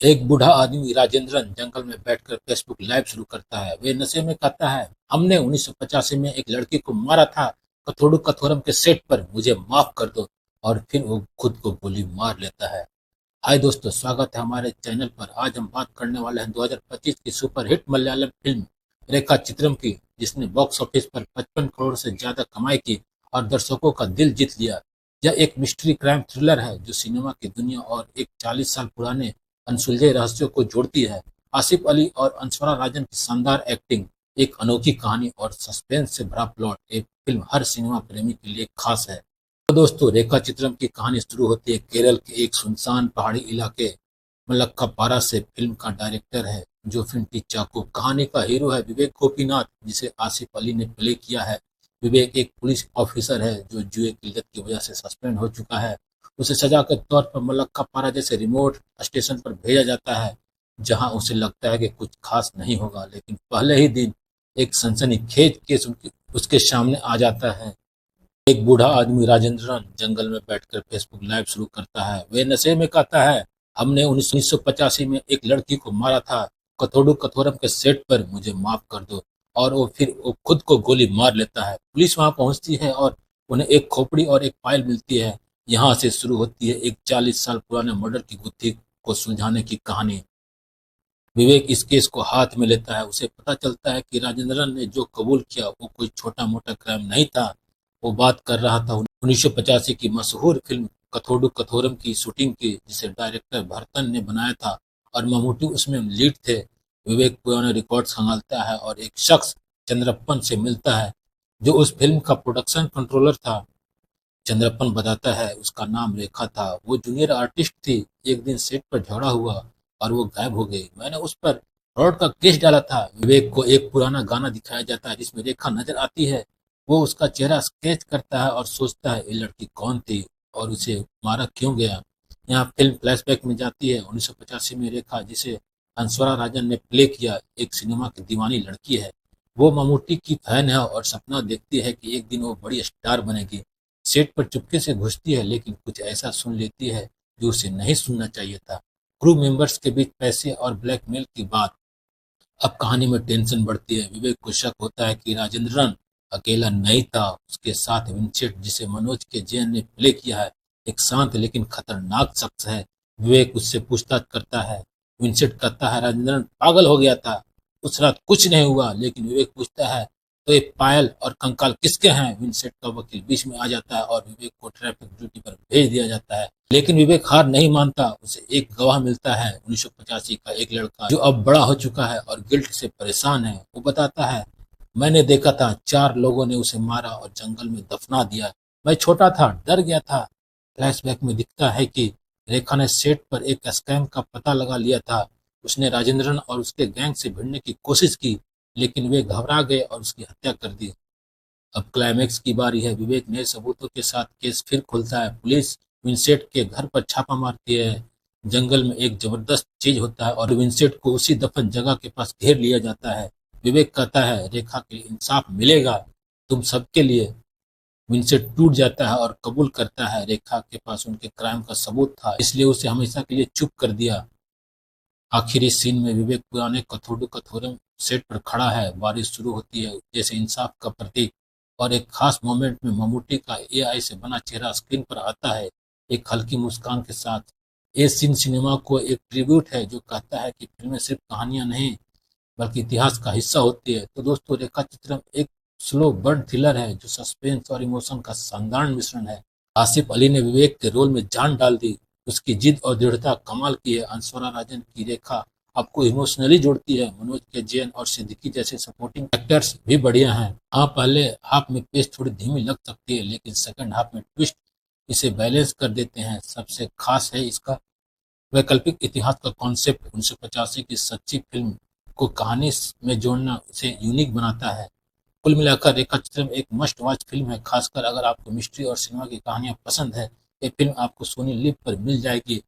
एक बूढ़ा आदमी राजेंद्रन जंगल में बैठकर फेसबुक लाइव शुरू करता है। वे नशे में कहता है, हमने 1985 में एक लड़की को मारा था कथोड़ू कथोरम के सेट पर, मुझे माफ कर दो। और फिर वो खुद को गोली मार लेता है। हाय दोस्तों, स्वागत है हमारे चैनल पर। आज हम बात करने वाले हैं 2025 की सुपरहिट मलयालम फिल्म रेखा चित्रम की, जिसने बॉक्स ऑफिस पर 55 करोड़ से ज्यादा कमाई की और दर्शकों का दिल जीत लिया। यह एक मिस्ट्री क्राइम थ्रिलर है जो सिनेमा की दुनिया और एक 40 साल पुराने अनसुलझे रहस्यों को जोड़ती है। आसिफ अली और अंशवरा राजन की शानदार एक्टिंग, एक अनोखी कहानी और सस्पेंस से भरा प्लॉट, एक फिल्म हर सिनेमा प्रेमी के लिए खास है। तो दोस्तों, रेखा चित्रम की कहानी शुरू होती है केरल के एक सुनसान पहाड़ी इलाके मलक्कापारा से। फिल्म का डायरेक्टर है जोफिन चाको। कहानी का हीरो है विवेक गोपीनाथ, जिसे आसिफ अली ने प्ले किया है। विवेक एक पुलिस ऑफिसर है जो जुए की लत की वजह से सस्पेंड हो चुका है। उसे सजा के तौर पर मलक्कापारा जैसे रिमोट स्टेशन पर भेजा जाता है, जहां उसे लगता है कि कुछ खास नहीं होगा। लेकिन पहले ही दिन एक सनसनीखेज केस उसके सामने आ जाता है। एक बूढ़ा आदमी राजेंद्रन जंगल में बैठकर फेसबुक लाइव शुरू करता है। वे नशे में कहता है, हमने 1985 में एक लड़की को मारा था कथोड़ू कथोरम के सेट पर, मुझे माफ कर दो। और वो खुद को गोली मार लेता है। पुलिस वहां पहुंचती है और उन्हें एक खोपड़ी और एक फाइल मिलती है। यहाँ से शुरू होती है एक 40 साल पुराने मर्डर की गुत्थी को सुलझाने की कहानी। विवेक इस केस को हाथ में लेता है। उसे पता चलता है कि राजेंद्रन ने जो कबूल किया वो कोई छोटा मोटा क्राइम नहीं था। वो बात कर रहा था 1985 की मशहूर फिल्म कथोडू कथोरम की शूटिंग की, जिसे डायरेक्टर भरतन ने बनाया था और ममूटी उसमें लीड थे। विवेक पुराने रिकॉर्ड्स खंगालता है और एक शख्स चंद्रप्पन से मिलता है जो उस फिल्म का प्रोडक्शन कंट्रोलर था। चंद्रप्पन बताता है उसका नाम रेखा था, वो जूनियर आर्टिस्ट थी। एक दिन सेट पर झगड़ा हुआ और वो गायब हो गई। मैंने उस पर फ्रॉड का केस डाला था। विवेक को एक पुराना गाना दिखाया जाता है जिसमें रेखा नजर आती है। वो उसका चेहरा स्केच करता है और सोचता है ये लड़की कौन थी और उसे मारा क्यों गया। यहाँ फिल्म फ्लैशबैक में जाती है 1985 में। रेखा, जिसे अंशवरा राजन ने प्ले किया, एक सिनेमा की दीवानी लड़की है। वो ममूटी की फैन है और सपना देखती है कि एक दिन वो बड़ी स्टार बनेगी। सेट पर चुपके से घुसती है लेकिन कुछ ऐसा सुन लेती है जो उसे नहीं सुनना चाहिए था। क्रू मेंबर्स के बीच पैसे और ब्लैकमेल की बात। अब कहानी में टेंशन बढ़ती है। विवेक को शक होता है कि राजेंद्रन अकेला नहीं था, उसके साथ विंसेंट, जिसे मनोज के जैन ने प्ले किया है, एक शांत लेकिन खतरनाक शख्स है। विवेक उससे पूछताछ करता है। विंसेंट कहता है राजेंद्रन पागल हो गया था, उस रात कुछ नहीं हुआ। लेकिन विवेक पूछता है, तो ये पायल और कंकाल किसके हैं? विंसेंट का वकील बीच में आ जाता है और विवेक को ट्रैफिक ड्यूटी पर भेज दिया जाता है। लेकिन विवेक हार नहीं मानता। उसे एक गवाह मिलता है, 1985 का एक लड़का जो अब बड़ा हो चुका है और गिल्ट से परेशान है। वो बताता है, मैंने देखा था 4 लोगों ने उसे मारा और जंगल में दफना दिया। मैं छोटा था, डर गया था। फ्लैशबैक में दिखता है कि रेखा ने सेट पर एक स्कैम का पता लगा लिया था। उसने राजेंद्रन और उसके गैंग से भिड़ने की कोशिश की, लेकिन वे घबरा गए और उसकी हत्या कर दी। अब क्लाइमेक्स की बारी है। विवेक नए सबूतों के साथ केस फिर खुलता है। पुलिस विंसेंट के घर पर छापा मारती है। जंगल में एक जबरदस्त चीज होता है और विंसेंट को उसी दफन जगह के पास घेर लिया जाता है। विवेक कहता है रेखा के लिए इंसाफ मिलेगा, तुम सबके लिए। विंसेंट टूट जाता है और कबूल करता है रेखा के पास उनके क्राइम का सबूत था, इसलिए उसे हमेशा के लिए चुप कर दिया। आखिरी सीन में विवेक पुराने कथोड़ू कथोरम सेट पर खड़ा है। बारिश शुरू होती है जैसे इंसाफ का प्रतीक, और एक खास मोमेंट में ममूटी का एआई से बना चेहरा स्क्रीन पर आता है, एक हल्की मुस्कान के साथ। ये सीन सिनेमा को एक ट्रिब्यूट है जो कहता है कि फिल्में सिर्फ कहानियां नहीं बल्कि इतिहास का हिस्सा होती है। तो दोस्तों, रेखा चित्रम एक स्लो बर्न थ्रिलर है जो सस्पेंस और इमोशन का शानदार मिश्रण है। आसिफ अली ने विवेक के रोल में जान डाल दी। उसकी जिद और दृढ़ता कमाल की है। अंशवरा राजन की रेखा आपको इमोशनली जोड़ती है। मनोज के जैन और सिद्दीकी जैसे सपोर्टिंग एक्टर्स भी बढ़िया हैं। हाँ, पहले हाफ में पेस थोड़ी धीमी लग सकती है, लेकिन सेकंड हाफ में ट्विस्ट इसे बैलेंस कर देते हैं। सबसे खास है इसका वैकल्पिक इतिहास का कॉन्सेप्ट। 1985 की सच्ची फिल्म को कहानी में जोड़ना उसे यूनिक बनाता है। कुल मिलाकर रेखा चित्रम एक मस्ट वॉच फिल्म है, खासकर अगर आपको मिस्ट्री और सिनेमा की कहानियां पसंद है। ये फिल्म आपको सोनी लिव पर मिल जाएगी